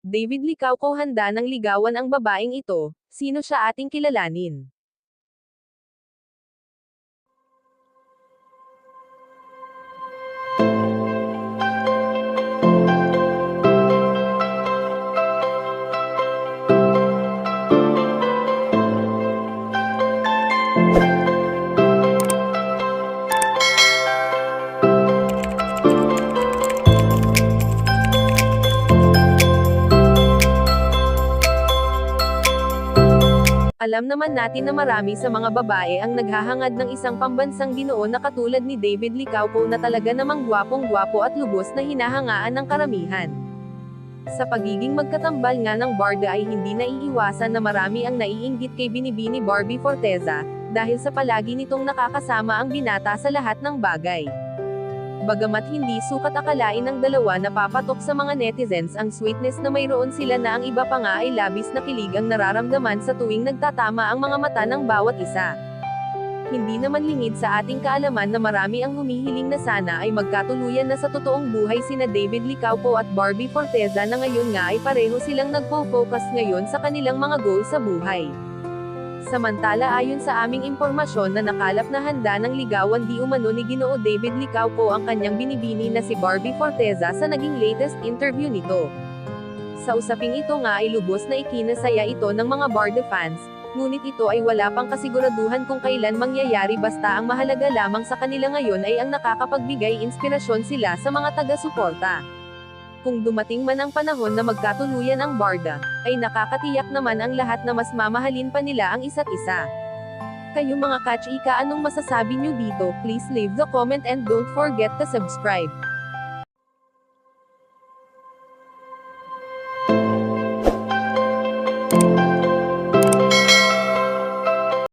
David Licauco handa ng ligawan ang babaeng ito, sino siya ating kilalanin. Alam naman natin na marami sa mga babae ang naghahangad ng isang pambansang ginoo na katulad ni David Licauco na talaga namang gwapong-gwapo at lubos na hinahangaan ng karamihan. Sa pagiging magkatambal nga ng Barda ay hindi naiiwasan na marami ang naiinggit kay Binibini Barbie Forteza, dahil sa palagi nitong nakakasama ang binata sa lahat ng bagay. Bagamat hindi sukat akalain ng dalawa na papatok sa mga netizens ang sweetness na mayroon sila na ang iba pa nga ay labis na kilig ang nararamdaman sa tuwing nagtatama ang mga mata ng bawat isa. Hindi naman lingid sa ating kaalaman na marami ang humihiling na sana ay magkatuluyan na sa totoong buhay sina David Licauco at Barbie Forteza na ngayon nga ay pareho silang nagpo-focus ngayon sa kanilang mga goal sa buhay. Samantala ayon sa aming impormasyon na nakalap na handa ng ligawan di umano ni Ginoo David Licauco ang kanyang binibini na si Barbie Forteza sa naging latest interview nito. Sa usaping ito nga ay lubos na ikinasaya ito ng mga Barda fans, ngunit ito ay wala pang kasiguraduhan kung kailan mangyayari basta ang mahalaga lamang sa kanila ngayon ay ang nakakapagbigay inspirasyon sila sa mga taga-suporta. Kung dumating man ang panahon na magkatuluyan ang Barda, ay nakakatiyak naman ang lahat na mas mamahalin pa nila ang isa't isa. Kayo mga kachika, anong masasabi nyo dito? Please leave the comment and don't forget to subscribe.